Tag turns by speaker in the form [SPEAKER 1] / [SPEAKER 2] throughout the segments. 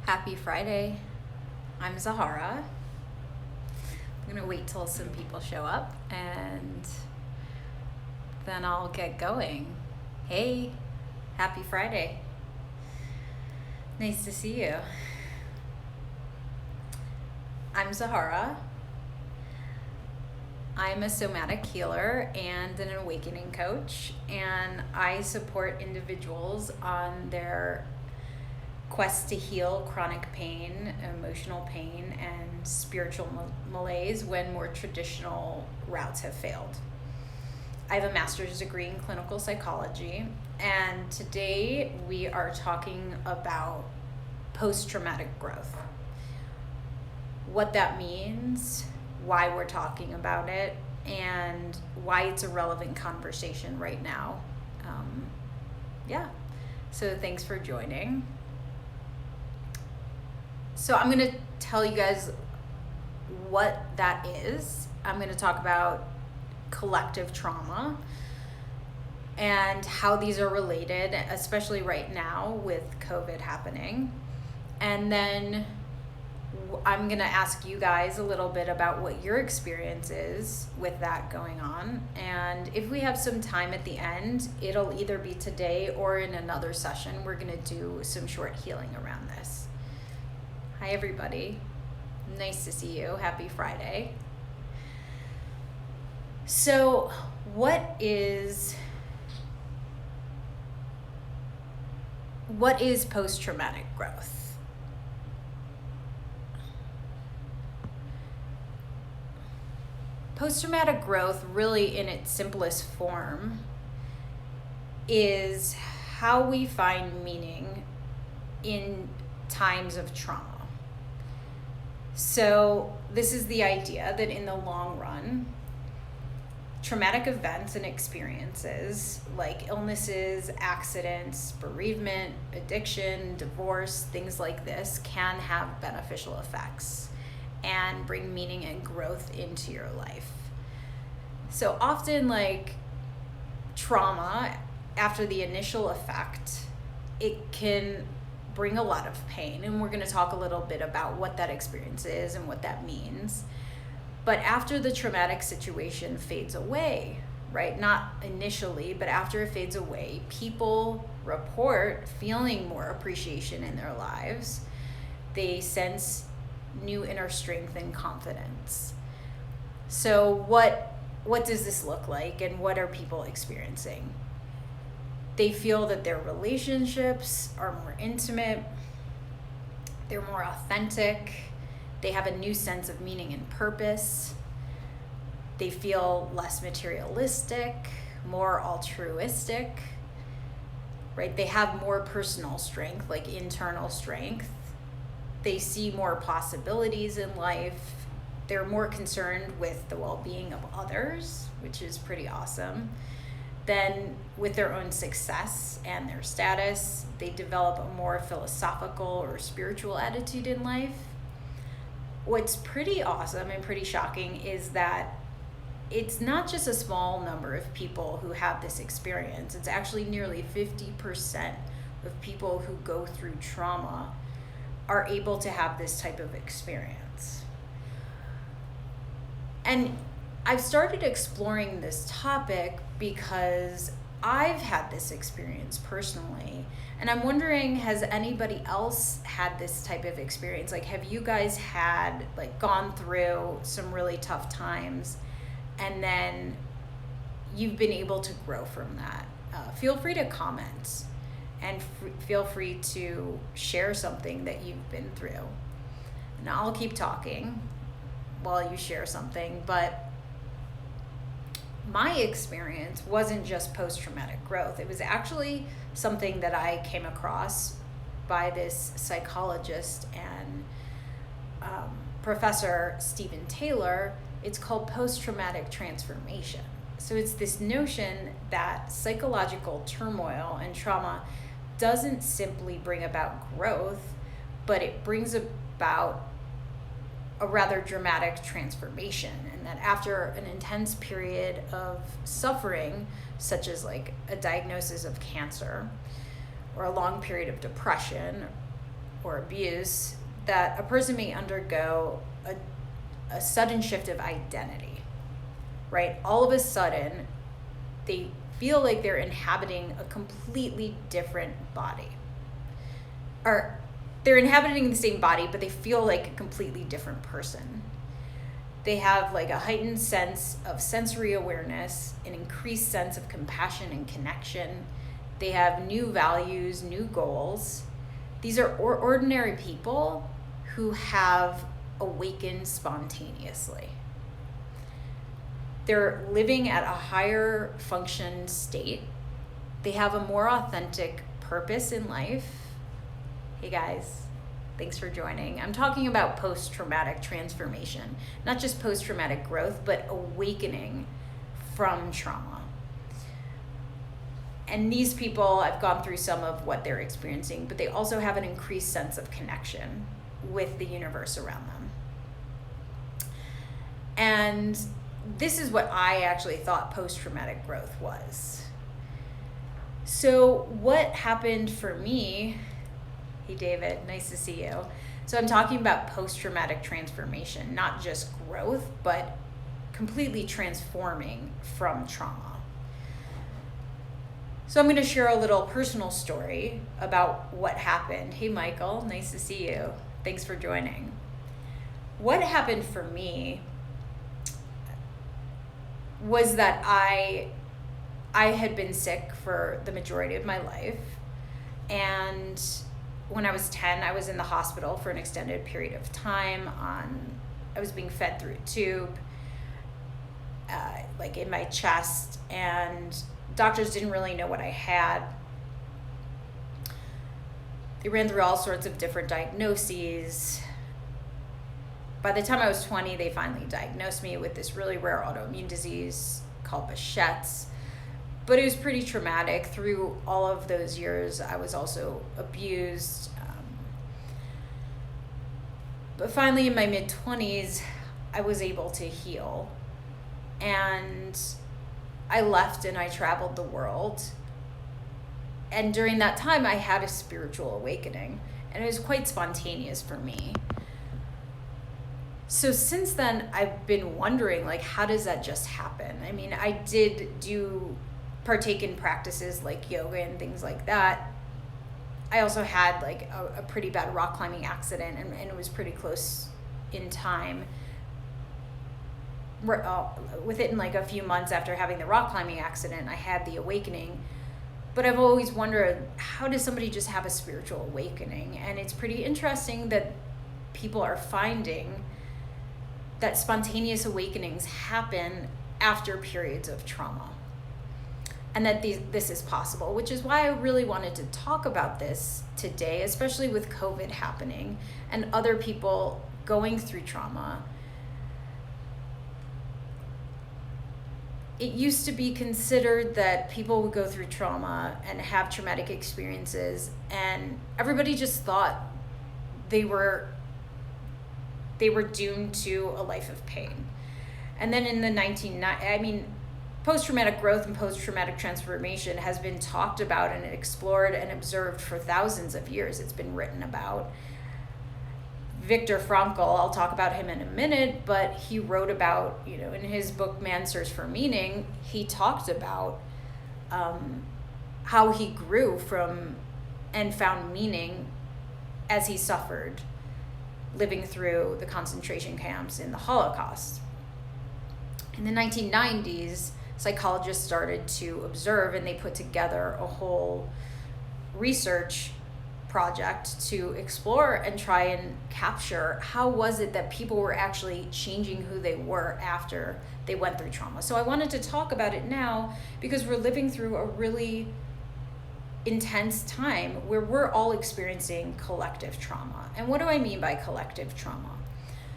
[SPEAKER 1] Happy Friday. I'm Zahara. I'm gonna wait till some people show up and then I'll get going. Hey, happy Friday. Nice to see you. I'm Zahara. I'm a somatic healer and an awakening coach, and I support individuals on their quest to heal chronic pain, emotional pain, and spiritual malaise when more traditional routes have failed. I have a master's degree in clinical psychology, and today we are talking about post-traumatic growth. What that means, why we're talking about it, and why it's a relevant conversation right now. So thanks for joining. So I'm going to tell you guys what that is. I'm going to talk about collective trauma and how these are related, especially right now with COVID happening. And then I'm going to ask you guys a little bit about what your experience is with that going on. And if we have some time at the end, it'll either be today or in another session. We're going to do some short healing around this. Hi, everybody. Nice to see you. Happy Friday. So, what is post-traumatic growth? Post-traumatic growth, really in its simplest form, is how we find meaning in times of trauma. So this is the idea that in the long run, traumatic events and experiences like illnesses, accidents, bereavement, addiction, divorce, things like this can have beneficial effects and bring meaning and growth into your life. So often, like trauma, after the initial effect, it can bring a lot of pain, and we're going to talk a little bit about what that experience is and what that means. But after the traumatic situation fades away, right? Not initially, but after it fades away, people report feeling more appreciation in their lives. They sense new inner strength and confidence. So what does this look like, and what are people experiencing? They feel that their relationships are more intimate, they're more authentic, they have a new sense of meaning and purpose, they feel less materialistic, more altruistic, right? They have more personal strength, like internal strength. They see more possibilities in life. They're more concerned with the well-being of others, which is pretty awesome. Then with their own success and their status, they develop a more philosophical or spiritual attitude in life. What's pretty awesome and pretty shocking is that it's not just a small number of people who have this experience. It's actually nearly 50% of people who go through trauma are able to have this type of experience. And I've started exploring this topic because I've had this experience personally, and I'm wondering, has anybody else had this type of experience? Like, have you guys had, like, gone through some really tough times and then you've been able to grow from that? Feel free to comment and feel free to share something that you've been through. And I'll keep talking while you share something, but my experience wasn't just post-traumatic growth. It was actually something that I came across by this psychologist and Professor Stephen Taylor. It's called post-traumatic transformation. So it's this notion that psychological turmoil and trauma doesn't simply bring about growth, but it brings about a rather dramatic transformation, and that after an intense period of suffering, such as like a diagnosis of cancer or a long period of depression or abuse, that a person may undergo a sudden shift of identity, right? All of a sudden, they feel like they're inhabiting a completely different body. Or they're inhabiting the same body, but they feel like a completely different person. They have like a heightened sense of sensory awareness, an increased sense of compassion and connection. They have new values, new goals. These are ordinary people who have awakened spontaneously. They're living at a higher function state. They have a more authentic purpose in life. Hey guys, thanks for joining. I'm talking about post-traumatic transformation, not just post-traumatic growth, but awakening from trauma. And these people, I've gone through some of what they're experiencing, but they also have an increased sense of connection with the universe around them. And this is what I actually thought post-traumatic growth was. So what happened for me? Hey David, nice to see you. So I'm talking about post-traumatic transformation, not just growth, but completely transforming from trauma. So I'm going to share a little personal story about what happened. Hey Michael, nice to see you. Thanks for joining. What happened for me was that I had been sick for the majority of my life, and when I was 10, I was in the hospital for an extended period of time. I was being fed through a tube, like in my chest, and doctors didn't really know what I had. They ran through all sorts of different diagnoses. By the time I was 20, they finally diagnosed me with this really rare autoimmune disease called Behçet's. But it was pretty traumatic. Through all of those years, I was also abused. But finally, in my mid-20s, I was able to heal. And I left and I traveled the world. And during that time, I had a spiritual awakening. And it was quite spontaneous for me. So since then, I've been wondering, like, how does that just happen? I mean, I did partake in practices like yoga and things like that. I also had like a pretty bad rock climbing accident, and it was pretty close in time. Within like a few months after having the rock climbing accident, I had the awakening. But I've always wondered, how does somebody just have a spiritual awakening? And it's pretty interesting that people are finding that spontaneous awakenings happen after periods of trauma. And that this is possible, which is why I really wanted to talk about this today, especially with COVID happening and other people going through trauma. It used to be considered that people would go through trauma and have traumatic experiences, and everybody just thought they were doomed to a life of pain. And then in the post-traumatic growth and post-traumatic transformation has been talked about and explored and observed for thousands of years. It's been written about. Viktor Frankl, I'll talk about him in a minute, but he wrote about, in his book, Man's Search for Meaning, he talked about how he grew from and found meaning as he suffered, living through the concentration camps in the Holocaust. In the 1990s, psychologists started to observe, and they put together a whole research project to explore and try and capture how was it that people were actually changing who they were after they went through trauma. So I wanted to talk about it now because we're living through a really intense time where we're all experiencing collective trauma. And what do I mean by collective trauma?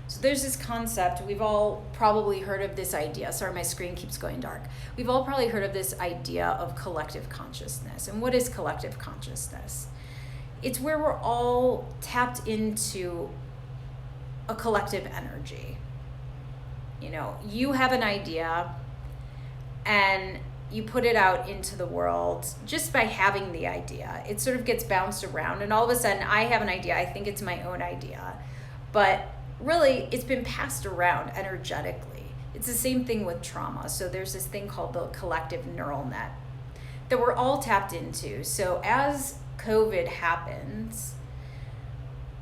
[SPEAKER 1] So there's this concept, we've all probably heard of this idea. Sorry, my screen keeps going dark. We've all probably heard of this idea of collective consciousness. And what is collective consciousness? It's where we're all tapped into a collective energy. You have an idea and you put it out into the world just by having the idea. It sort of gets bounced around, and all of a sudden I have an idea. I think it's my own idea. But really, it's been passed around energetically. It's the same thing with trauma. So there's this thing called the collective neural net that we're all tapped into. So as COVID happens,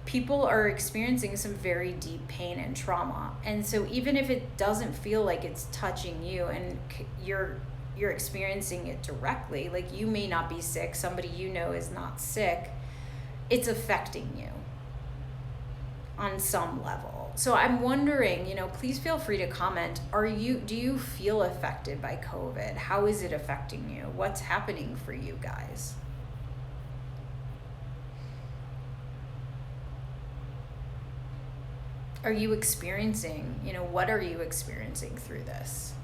[SPEAKER 1] people are experiencing some very deep pain and trauma. And so even if it doesn't feel like it's touching you and you're experiencing it directly, like you may not be sick, somebody you know is not sick, it's affecting you on some level. So I'm wondering, please feel free to comment. Do you feel affected by COVID? How is it affecting you? What's happening for you guys? Are you experiencing, what are you experiencing through this?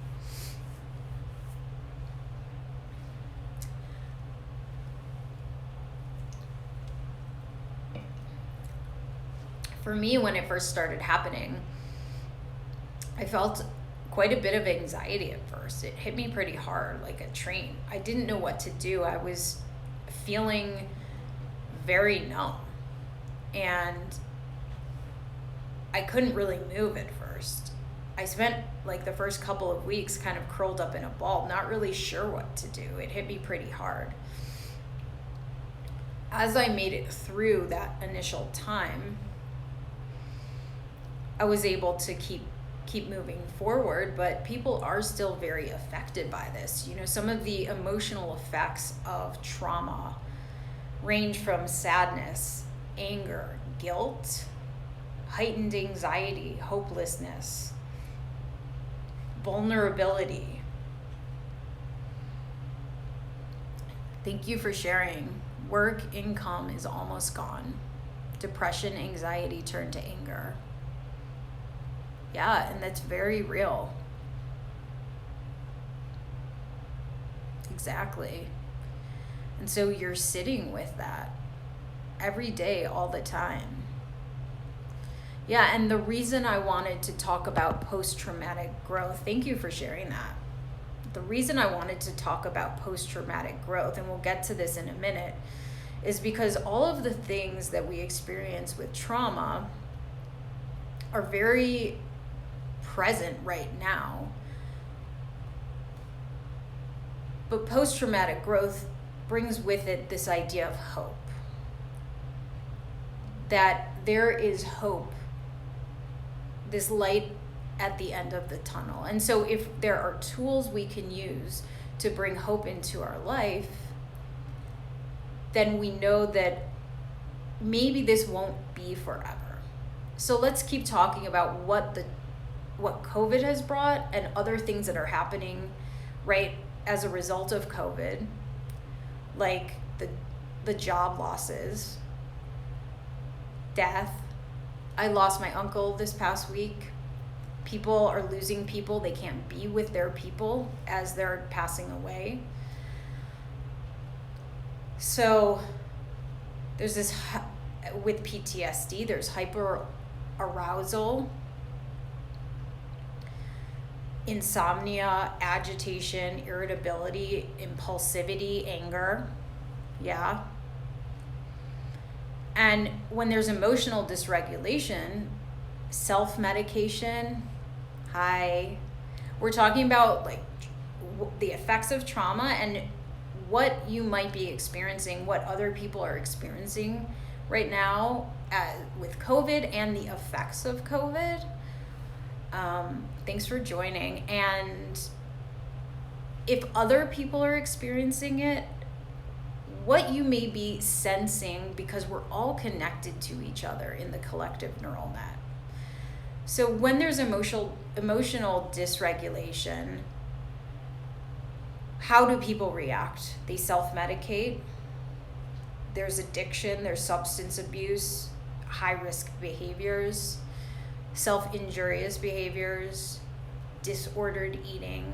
[SPEAKER 1] For me, when it first started happening, I felt quite a bit of anxiety at first. It hit me pretty hard, like a train. I didn't know what to do. I was feeling very numb, and I couldn't really move at first. I spent like the first couple of weeks kind of curled up in a ball, not really sure what to do. It hit me pretty hard. As I made it through that initial time, I was able to keep moving forward, but people are still very affected by this. Some of the emotional effects of trauma range from sadness, anger, guilt, heightened anxiety, hopelessness, vulnerability. Thank you for sharing. Work income is almost gone. Depression, anxiety turned to anger. Yeah, and that's very real. Exactly. And so you're sitting with that every day, all the time. Yeah, and the reason I wanted to talk about post-traumatic growth, thank you for sharing that. The reason I wanted to talk about post-traumatic growth, and we'll get to this in a minute, is because all of the things that we experience with trauma are very present right now. But post-traumatic growth brings with it this idea of hope. That there is hope, this light at the end of the tunnel. And so if there are tools we can use to bring hope into our life, then we know that maybe this won't be forever. So let's keep talking about what COVID has brought and other things that are happening right as a result of COVID, like the job losses, death. I lost my uncle this past week. People are losing people. They can't be with their people as they're passing away. So there's this, with PTSD, there's hyperarousal, insomnia, agitation, irritability, impulsivity, anger. Yeah. And when there's emotional dysregulation, self-medication, we're talking about like the effects of trauma and what you might be experiencing, what other people are experiencing right now with COVID and the effects of COVID. Thanks for joining. And if other people are experiencing it, what you may be sensing, because we're all connected to each other in the collective neural net. So when there's emotional dysregulation, how do people react? They self-medicate. There's addiction, there's substance abuse, high-risk behaviors, self-injurious behaviors, disordered eating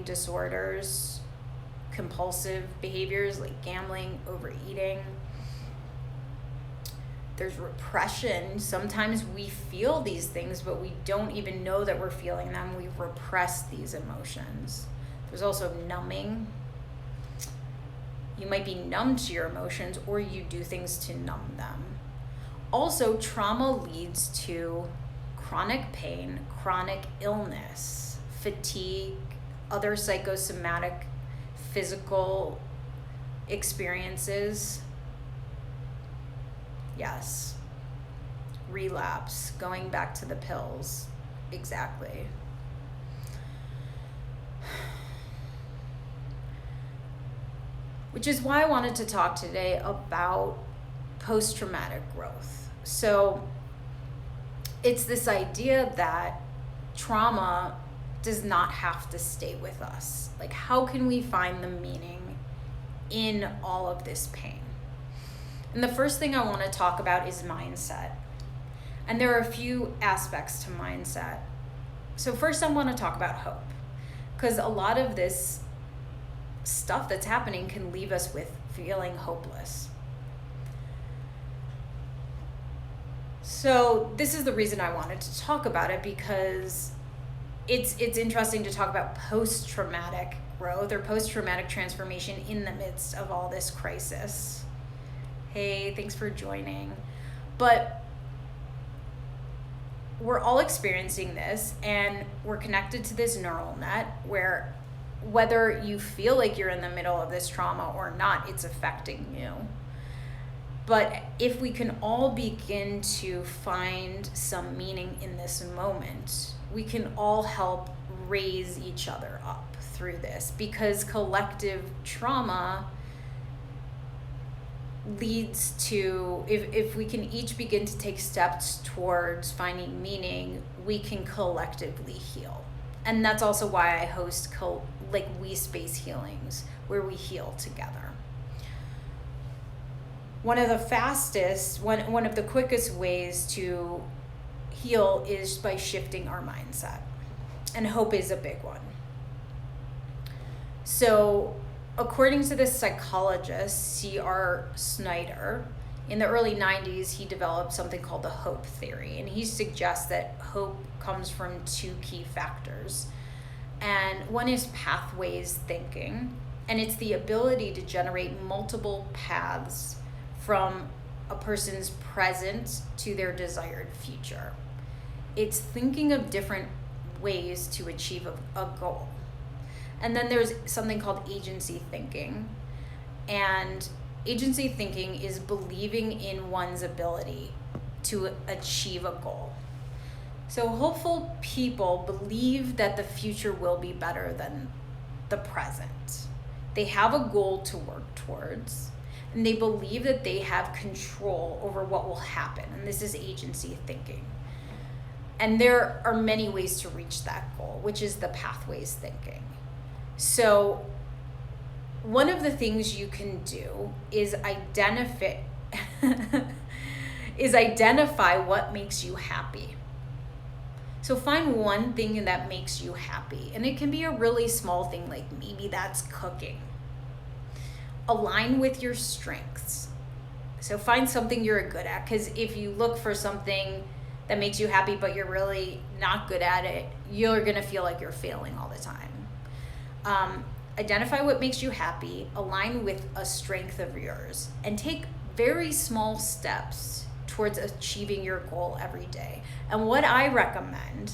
[SPEAKER 1] disorders, compulsive behaviors like gambling, overeating. There's repression. Sometimes we feel these things, but we don't even know that we're feeling them. We've repressed these emotions. There's also numbing. You might be numb to your emotions, or you do things to numb them. Also, trauma leads to chronic pain, chronic illness, fatigue, other psychosomatic, physical experiences. Yes. Relapse, going back to the pills. Exactly. Which is why I wanted to talk today about post-traumatic growth. So it's this idea that trauma does not have to stay with us. Like, how can we find the meaning in all of this pain? And the first thing I want to talk about is mindset. And there are a few aspects to mindset. So first I want to talk about hope, because a lot of this stuff that's happening can leave us with feeling hopeless. So this is the reason I wanted to talk about it, because it's interesting to talk about post-traumatic growth or post-traumatic transformation in the midst of all this crisis. Hey, thanks for joining. But we're all experiencing this, and we're connected to this neural net where whether you feel like you're in the middle of this trauma or not, it's affecting you. But if we can all begin to find some meaning in this moment, we can all help raise each other up through this, because collective trauma leads to, if we can each begin to take steps towards finding meaning, we can collectively heal. And that's also why I host we space healings, where we heal together. One of the quickest ways to heal is by shifting our mindset. And hope is a big one. So according to this psychologist, C.R. Snyder, in the early 90s, he developed something called the hope theory. And he suggests that hope comes from two key factors. And one is pathways thinking. And it's the ability to generate multiple paths from a person's present to their desired future. It's thinking of different ways to achieve a goal. And then there's something called agency thinking. And agency thinking is believing in one's ability to achieve a goal. So hopeful people believe that the future will be better than the present. They have a goal to work towards, and they believe that they have control over what will happen. And this is agency thinking. And there are many ways to reach that goal, which is the pathways thinking. So one of the things you can do is identify what makes you happy. So find one thing that makes you happy. And it can be a really small thing, like maybe that's cooking. Align with your strengths. So find something you're good at, because if you look for something that makes you happy but you're really not good at it, you're going to feel like you're failing all the time. Identify what makes you happy, align with a strength of yours, and take very small steps towards achieving your goal every day. And what I recommend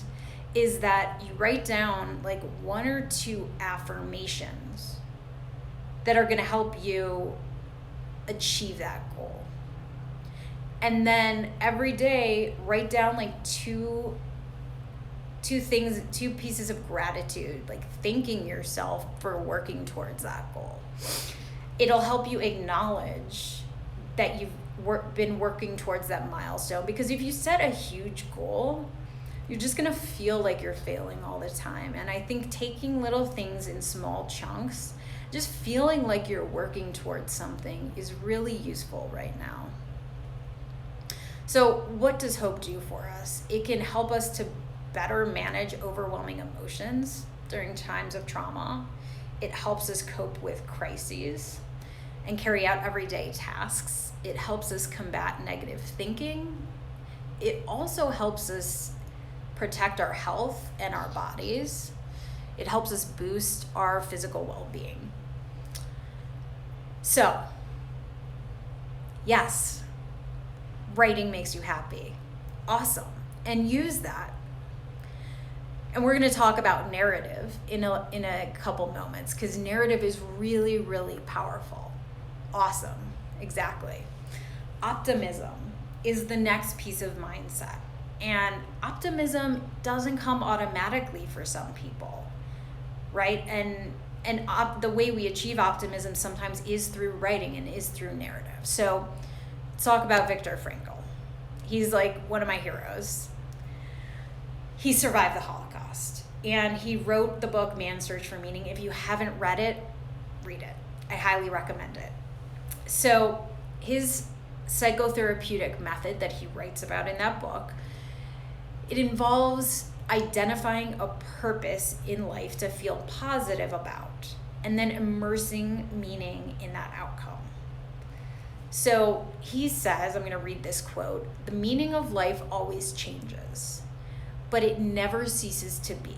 [SPEAKER 1] is that you write down like 1 or 2 affirmations that are going to help you achieve that goal. And then every day, write down like two pieces of gratitude, like thanking yourself for working towards that goal. It'll help you acknowledge that you've been working towards that milestone, because if you set a huge goal, you're just gonna feel like you're failing all the time. And I think taking little things in small chunks, just feeling like you're working towards something, is really useful right now. So what does hope do for us? It can help us to better manage overwhelming emotions during times of trauma. It helps us cope with crises and carry out everyday tasks. It helps us combat negative thinking. It also helps us protect our health and our bodies. It helps us boost our physical well-being. So, yes, writing makes you happy. Awesome. And use that. And we're going to talk about narrative in a couple moments, because narrative is really, really powerful. Awesome. Exactly. Optimism is the next piece of mindset. And optimism doesn't come automatically for some people, right? And the way we achieve optimism sometimes is through writing and is through narrative. So let's talk about Viktor Frankl. He's like one of my heroes. He survived the Holocaust, and he wrote the book Man's Search for Meaning. If you haven't read it, read it. I highly recommend it. So his psychotherapeutic method that he writes about in that book, it involves identifying a purpose in life to feel positive about, and then immersing meaning in that outcome. So he says, I'm going to read this quote, "The meaning of life always changes, but it never ceases to be.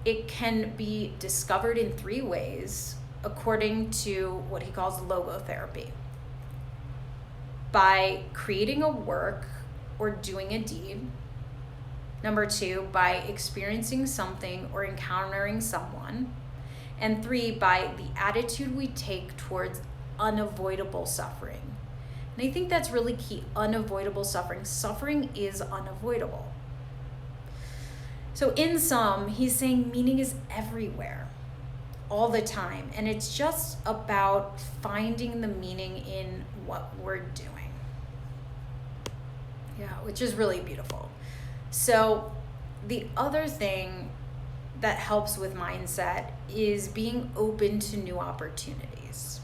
[SPEAKER 1] It can be discovered in 3 ways, according to what he calls logotherapy. By creating a work or doing a deed. Number 2, by experiencing something or encountering someone. And 3, by the attitude we take towards unavoidable suffering." And I think that's really key, unavoidable suffering. Suffering is unavoidable. So in sum, he's saying meaning is everywhere, all the time. And it's just about finding the meaning in what we're doing. Yeah, which is really beautiful. So the other thing that helps with mindset is being open to new opportunities.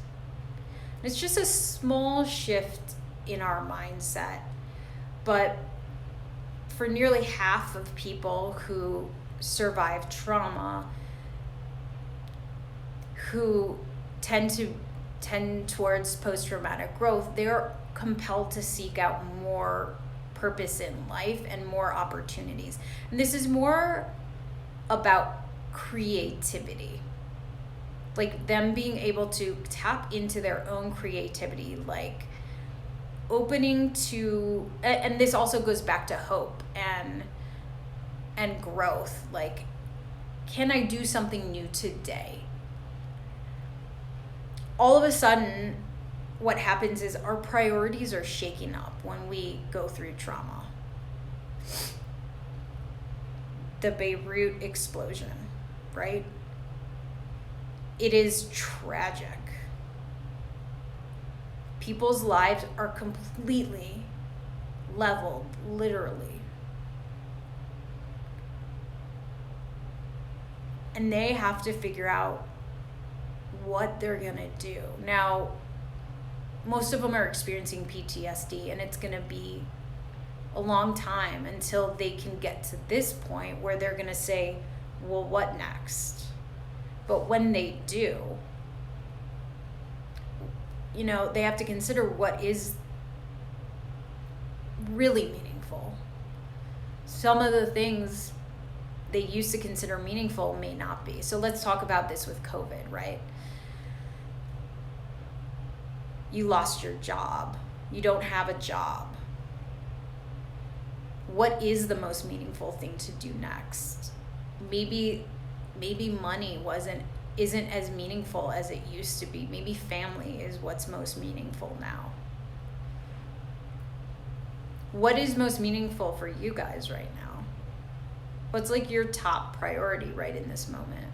[SPEAKER 1] It's just a small shift in our mindset, but for nearly half of people who survive trauma, who tend towards post-traumatic growth, they're compelled to seek out more purpose in life and more opportunities. And this is more about creativity, like them being able to tap into their own creativity, like opening to, and this also goes back to hope and growth. Like, can I do something new today? All of a sudden, what happens is our priorities are shaking up when we go through trauma. The Beirut explosion, right? It is tragic. People's lives are completely leveled, literally. And they have to figure out what they're gonna do. Now, most of them are experiencing PTSD, and it's gonna be a long time until they can get to this point where they're gonna say, well, what next? But when they do, they have to consider what is really meaningful. Some of the things they used to consider meaningful may not be. So let's talk about this with COVID, right? You lost your job. You don't have a job. What is the most meaningful thing to do next? Maybe money isn't as meaningful as it used to be. Maybe family is what's most meaningful now. What is most meaningful for you guys right now? What's like your top priority right in this moment?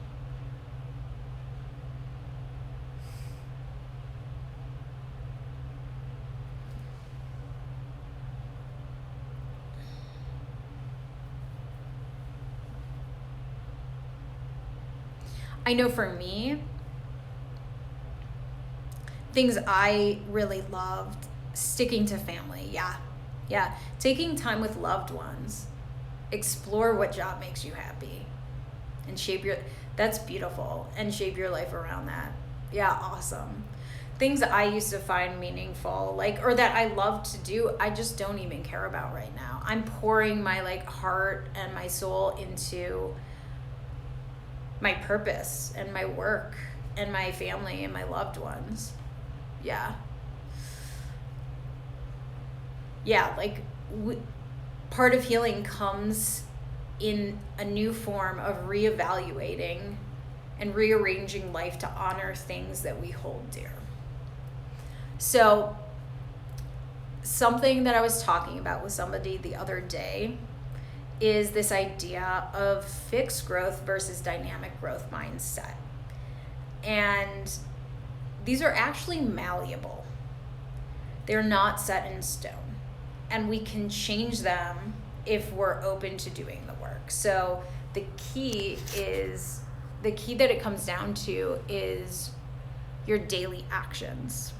[SPEAKER 1] I know for me, things I really loved, sticking to family. Yeah. Taking time with loved ones. Explore what job makes you happy and that's beautiful, and shape your life around that. Yeah, awesome. Things I used to find meaningful, or that I loved to do, I just don't even care about right now. I'm pouring my heart and my soul into my purpose and my work and my family and my loved ones. Yeah. Like part of healing comes in a new form of reevaluating and rearranging life to honor things that we hold dear. So something that I was talking about with somebody the other day is this idea of fixed growth versus dynamic growth mindset. And these are actually malleable. They're not set in stone. And we can change them if we're open to doing the work. So the key that it comes down to is your daily actions,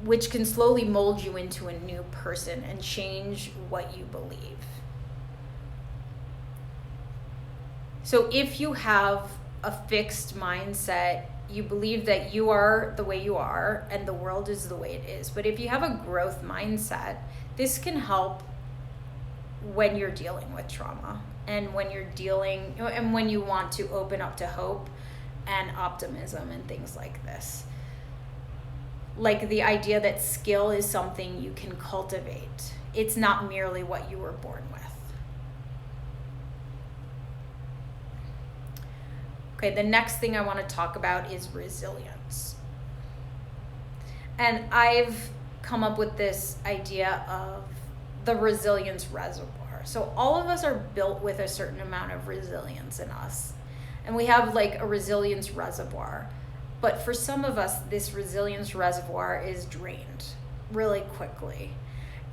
[SPEAKER 1] which can slowly mold you into a new person and change what you believe. So if you have a fixed mindset, you believe that you are the way you are and the world is the way it is. But if you have a growth mindset, this can help when you're dealing with trauma and when you want to open up to hope and optimism and things like this. Like the idea that skill is something you can cultivate. It's not merely what you were born with. Okay, the next thing I want to talk about is resilience. And I've come up with this idea of the resilience reservoir. So all of us are built with a certain amount of resilience in us. And we have like a resilience reservoir. But for some of us, this resilience reservoir is drained really quickly.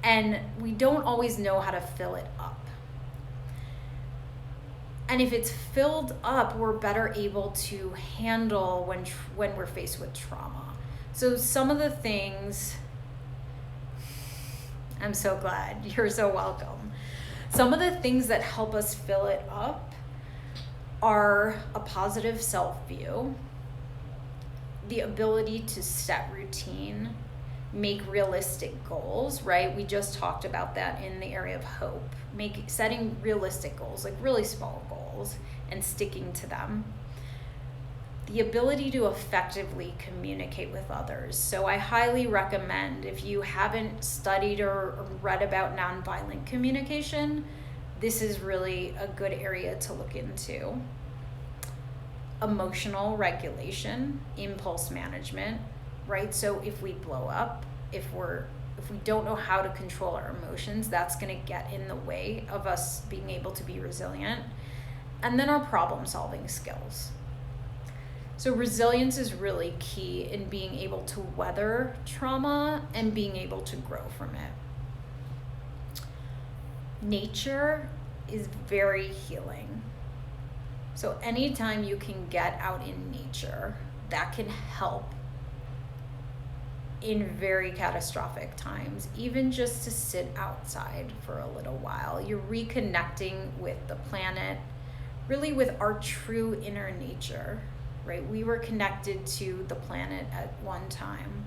[SPEAKER 1] And we don't always know how to fill it up. And if it's filled up, we're better able to handle when we're faced with trauma. So some of the things, I'm so glad, you're so welcome. Some of the things that help us fill it up are a positive self-view, the ability to set routine, make realistic goals, right? We just talked about that in the area of hope. Setting realistic goals, like really small goals, and sticking to them. The ability to effectively communicate with others. So I highly recommend, if you haven't studied or read about nonviolent communication, this is really a good area to look into. Emotional regulation, impulse management, right? So if we blow up, if we don't know how to control our emotions, that's going to get in the way of us being able to be resilient. And then our problem solving skills. So resilience is really key in being able to weather trauma and being able to grow from it. Nature is very healing. So anytime you can get out in nature, that can help in very catastrophic times, even just to sit outside for a little while. You're reconnecting with the planet, really with our true inner nature, right? We were connected to the planet at one time.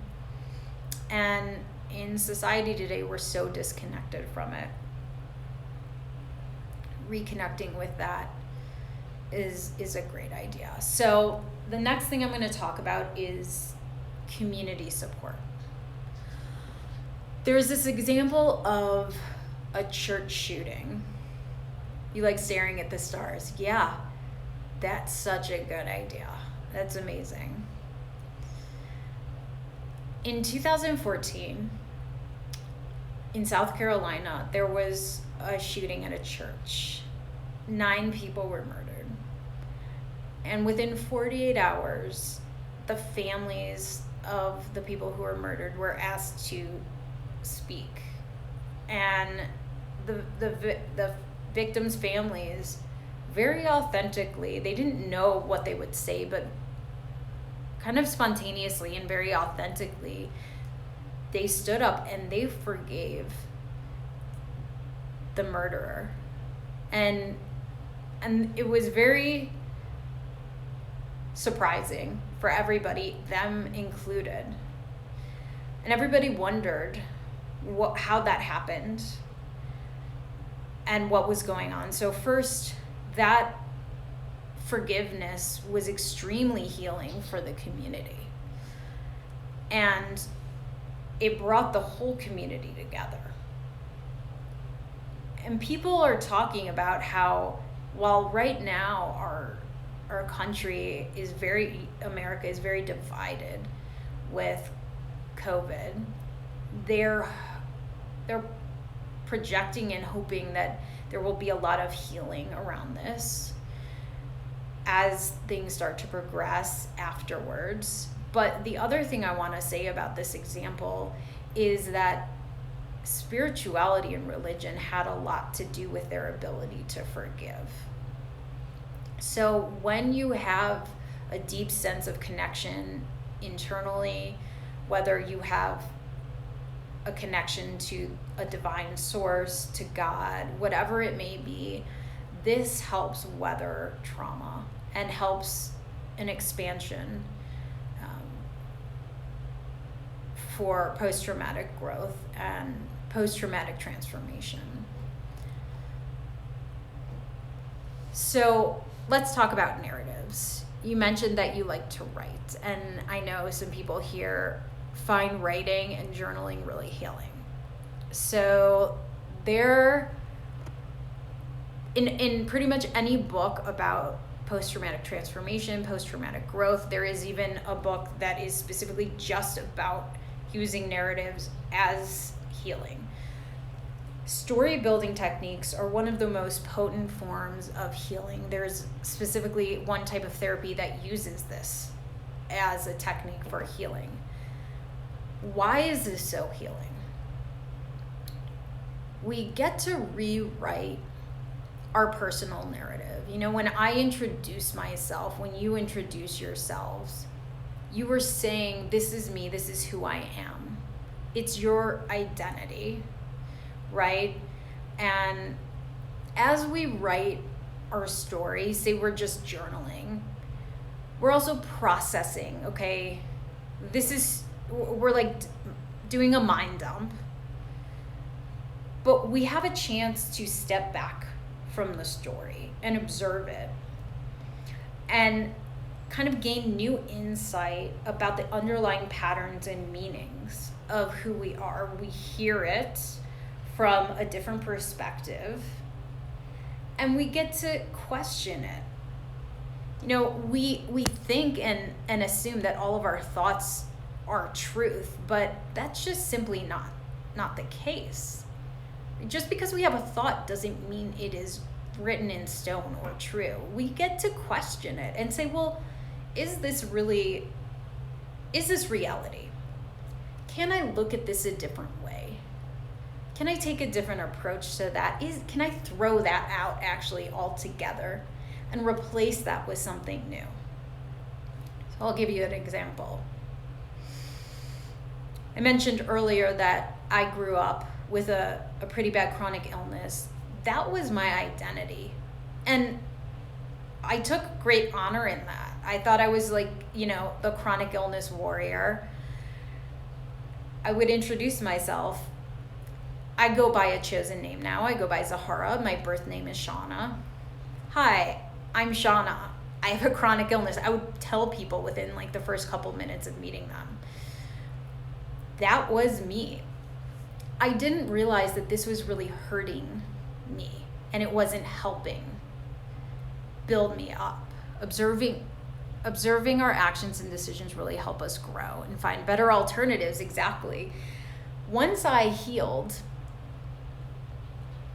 [SPEAKER 1] And in society today, we're so disconnected from it. Reconnecting with that is a great idea. So the next thing I'm going to talk about is community support. There's this example of a church shooting. You like staring at the stars. Yeah, that's such a good idea. That's amazing. In 2014, in South Carolina, there was a shooting at a church. 9 people were murdered. And within 48 hours, the families of the people who were murdered were asked to speak. And the victims' families, very authentically, they didn't know what they would say, but kind of spontaneously and very authentically, they stood up and they forgave the murderer. And it was very surprising for everybody, them included. And everybody wondered how that happened. and what was going on. So first, that forgiveness was extremely healing for the community. And it brought the whole community together. And people are talking about how, while right now our country is America is very divided with COVID, they're projecting and hoping that there will be a lot of healing around this as things start to progress afterwards. But the other thing I want to say about this example is that spirituality and religion had a lot to do with their ability to forgive. So when you have a deep sense of connection internally, whether you have a connection to a divine source, to God, whatever it may be, this helps weather trauma and helps an expansion for post-traumatic growth and post-traumatic transformation. So let's talk about narratives. You mentioned that you like to write, and I know some people here find writing and journaling really healing. So there, in pretty much any book about post-traumatic transformation, post-traumatic growth, there is even a book that is specifically just about using narratives as healing. Story building techniques are one of the most potent forms of healing. There's specifically one type of therapy that uses this as a technique for healing. Why is this so healing? We get to rewrite our personal narrative. You know, when I introduce myself, when you introduce yourselves, you were saying, this is me, this is who I am. It's your identity, right? And as we write our story, say we're just journaling, we're also processing, okay? We're like doing a mind dump, but we have a chance to step back from the story and observe it and kind of gain new insight about the underlying patterns and meanings of who we are. We hear it from a different perspective, and we get to question it. You know, we think and assume that all of our thoughts are truth, but that's just simply not the case. Just because we have a thought doesn't mean it is written in stone or true. We get to question it and say, well, is this reality? Can I look at this a different way? Can I take a different approach to that? Can I throw that out actually altogether and replace that with something new? So I'll give you an example. I mentioned earlier that I grew up with a pretty bad chronic illness. That was my identity. And I took great honor in that. I thought I was like, you know, the chronic illness warrior. I would introduce myself. I go by a chosen name now. I go by Zahara. My birth name is Shauna. Hi, I'm Shauna. I have a chronic illness. I would tell people within like the first couple minutes of meeting them. That was me. I didn't realize that this was really hurting me, and it wasn't helping build me up. Observing our actions and decisions really help us grow and find better alternatives. Exactly. Once I healed,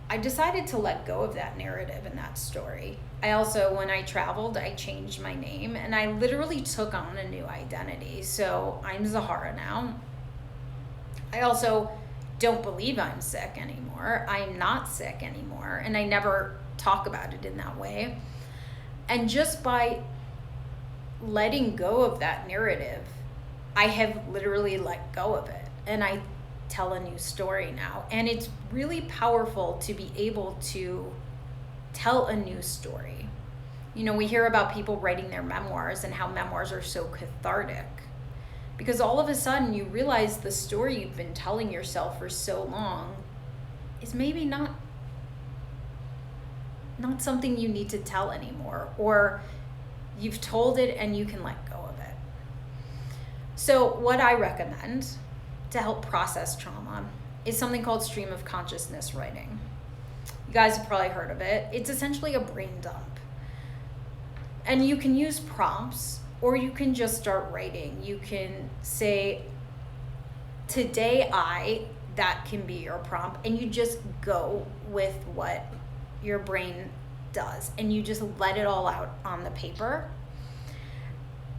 [SPEAKER 1] I decided to let go of that narrative and that story. I also, when I traveled, I changed my name and I literally took on a new identity. So I'm Zahara now. I also don't believe I'm sick anymore. I'm not sick anymore. And I never talk about it in that way. And just by letting go of that narrative, I have literally let go of it. And I tell a new story now. And it's really powerful to be able to tell a new story. You know, we hear about people writing their memoirs and how memoirs are so cathartic. Because all of a sudden you realize the story you've been telling yourself for so long is maybe not not something you need to tell anymore, or you've told it and you can let go of it. So what I recommend to help process trauma is something called stream of consciousness writing. You guys have probably heard of it. It's essentially a brain dump. And you can use prompts, or you can just start writing. You can say, today that can be your prompt, and you just go with what your brain does, and you just let it all out on the paper.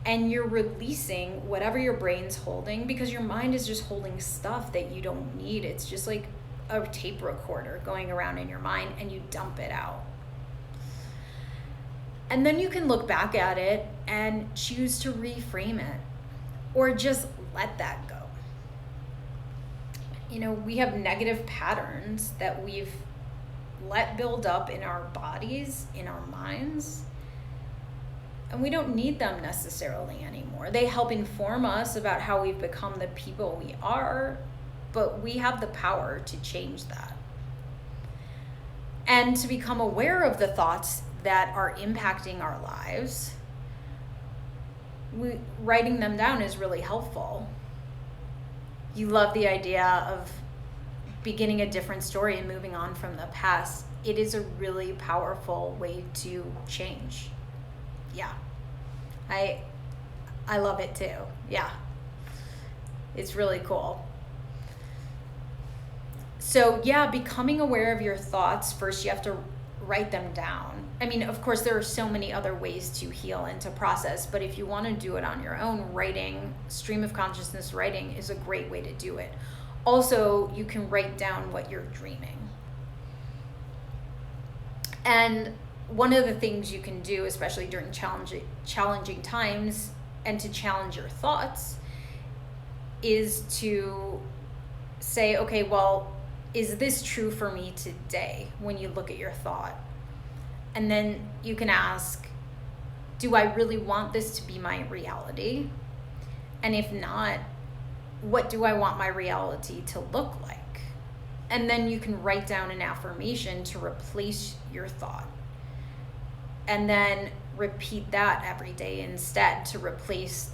[SPEAKER 1] And you're releasing whatever your brain's holding, because your mind is just holding stuff that you don't need. It's just like a tape recorder going around in your mind, and you dump it out. And then you can look back at it and choose to reframe it, or just let that go. You know, we have negative patterns that we've let build up in our bodies, in our minds, and we don't need them necessarily anymore. They help inform us about how we've become the people we are, but we have the power to change that. And to become aware of the thoughts that are impacting our lives, writing them down is really helpful. You love the idea of beginning a different story and moving on from the past. It is a really powerful way to change. Yeah. I love it too. Yeah. It's really cool. So yeah, becoming aware of your thoughts, first you have to write them down. I mean, of course, there are so many other ways to heal and to process, but if you want to do it on your own, writing, stream of consciousness writing is a great way to do it. Also, you can write down what you're dreaming. And one of the things you can do, especially during challenging times, and to challenge your thoughts, is to say, okay, well, is this true for me today, when you look at your thought? And then you can ask, do I really want this to be my reality? And if not, what do I want my reality to look like? And then you can write down an affirmation to replace your thought. And then repeat that every day instead, to replace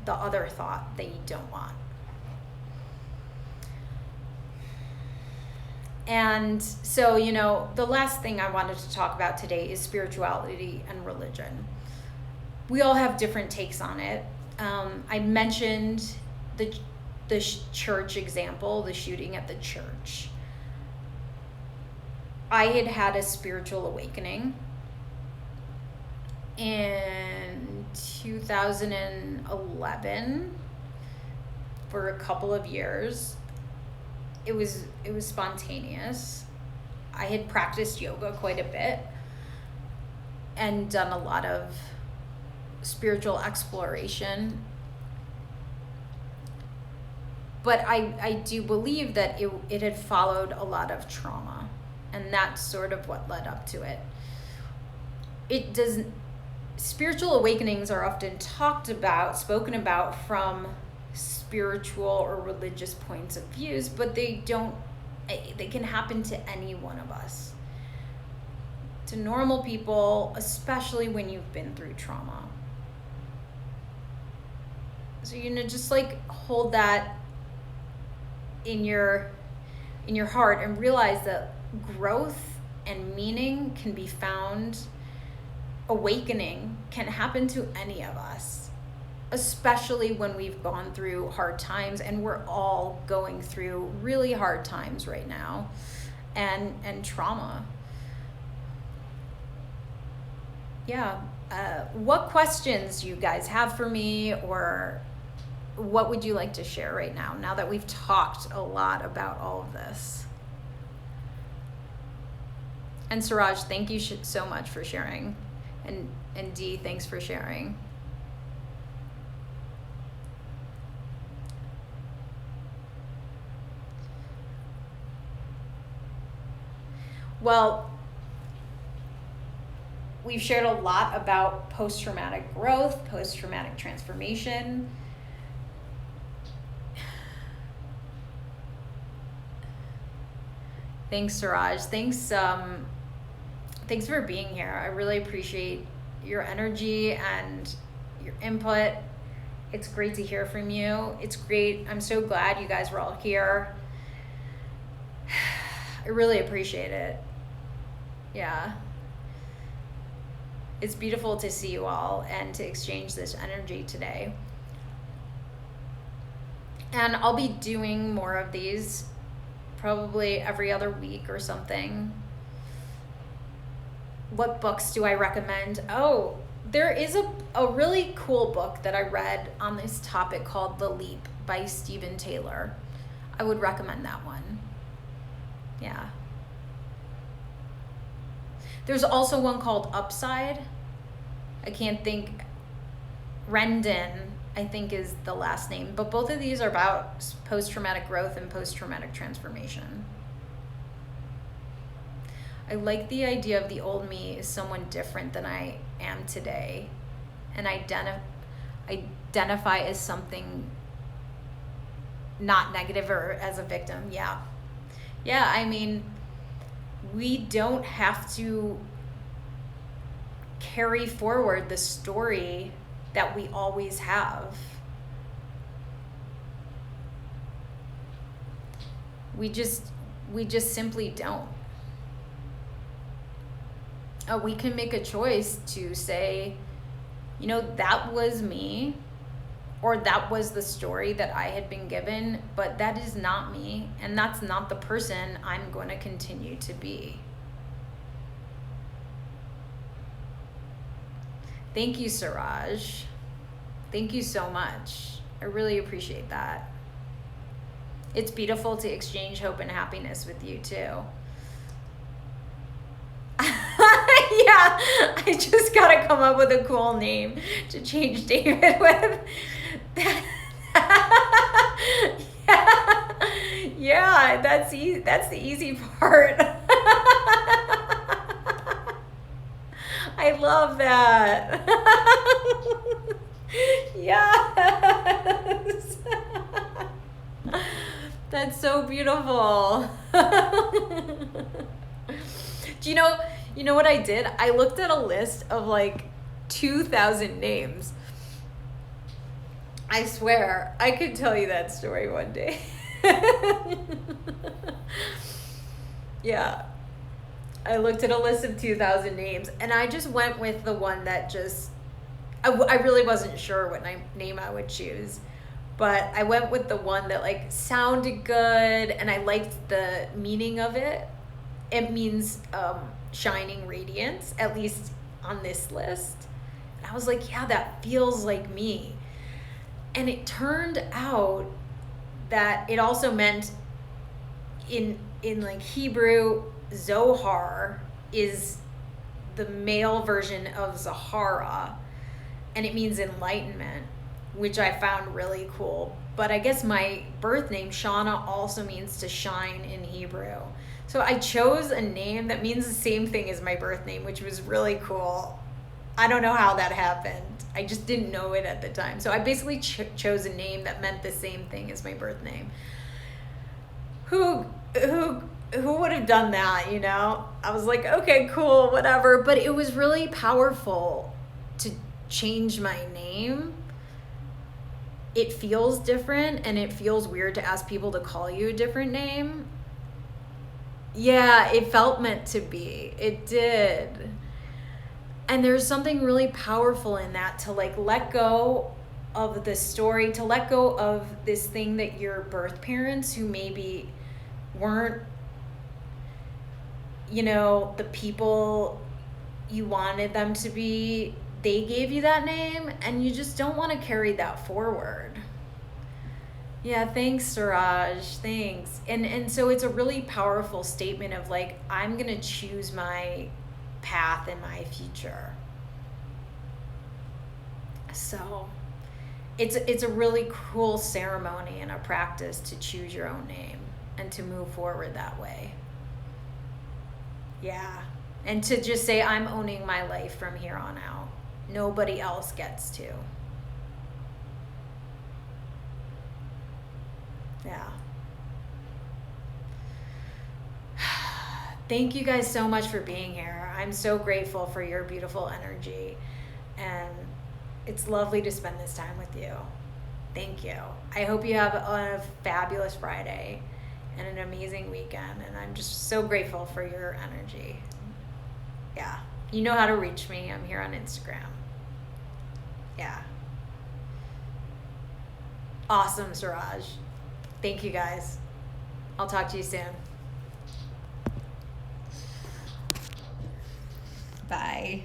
[SPEAKER 1] the other thought that you don't want. And so, you know, the last thing I wanted to talk about today is spirituality and religion. We all have different takes on it. I mentioned the church example, the shooting at the church. I had a spiritual awakening in 2011 for a couple of years. It was spontaneous. I had practiced yoga quite a bit and done a lot of spiritual exploration. But I do believe that it had followed a lot of trauma, and that's sort of what led up to it. Spiritual awakenings are often spoken about from spiritual or religious points of views, but they can happen to any one of us, to normal people, especially when you've been through trauma. So, you know, just like hold that in your heart and realize that growth and meaning can be found, awakening can happen to any of us, especially when we've gone through hard times, and we're all going through really hard times right now, and trauma. Yeah. What questions do you guys have for me, or what would you like to share right now that we've talked a lot about all of this? And Suraj, thank you so much for sharing. And Dee, thanks for sharing. Well, we've shared a lot about post-traumatic growth, post-traumatic transformation. Thanks, Suraj. Thanks thanks for being here. I really appreciate your energy and your input. It's great to hear from you. It's great. I'm so glad you guys were all here. I really appreciate it. Yeah. It's beautiful to see you all and to exchange this energy today. And I'll be doing more of these probably every other week or something. What books do I recommend? Oh, there is a really cool book that I read on this topic called The Leap by Stephen Taylor. I would recommend that one. Yeah. There's also one called Upside. I can't think. Rendon, I think, is the last name. But both of these are about post-traumatic growth and post-traumatic transformation. I like the idea of the old me is someone different than I am today, and identify as something not negative or as a victim. Yeah. I mean, we don't have to carry forward the story that we always have. We just simply don't. We can make a choice to say, you know, that was me, or that was the story that I had been given, but that is not me, and that's not the person I'm going to continue to be. Thank you, Siraj. Thank you so much. I really appreciate that. It's beautiful to exchange hope and happiness with you too. Yeah, I just gotta come up with a cool name to change David with. Yeah, that's the easy part. I love that. Yes. That's so beautiful. Do you know what I did? I looked at a list of like 2,000 names. I swear, I could tell you that story one day. Yeah. I looked at a list of 2,000 names, and I just went with the one that I really wasn't sure what name I would choose, but I went with the one that like sounded good, and I liked the meaning of it. It means shining radiance, at least on this list. And I was like, yeah, that feels like me. And it turned out that it also meant in like Hebrew, Zohar is the male version of Zahara, and it means enlightenment, which I found really cool. But I guess my birth name, Shauna, also means to shine in Hebrew. So I chose a name that means the same thing as my birth name, which was really cool. I don't know how that happened. I just didn't know it at the time. So I basically chose a name that meant the same thing as my birth name. Who would have done that, you know? I was like, okay, cool, whatever. But it was really powerful to change my name. It feels different, and it feels weird to ask people to call you a different name. Yeah, it felt meant to be. It did. And there's something really powerful in that, to like let go of the story, to let go of this thing that your birth parents, who maybe weren't, you know, the people you wanted them to be, they gave you that name, and you just don't want to carry that forward. Yeah, thanks, Suraj. Thanks. And so it's a really powerful statement of like, I'm going to choose my path in my future. So it's a really cool ceremony and a practice to choose your own name and to move forward that way. Yeah. And to just say, I'm owning my life from here on out. Nobody else gets to. Yeah. Thank you guys so much for being here. I'm so grateful for your beautiful energy, and it's lovely to spend this time with you. Thank you. I hope you have a fabulous Friday and an amazing weekend, and I'm just so grateful for your energy. Yeah. You know how to reach me. I'm here on Instagram. Yeah. Awesome, Suraj. Thank you, guys. I'll talk to you soon. Bye.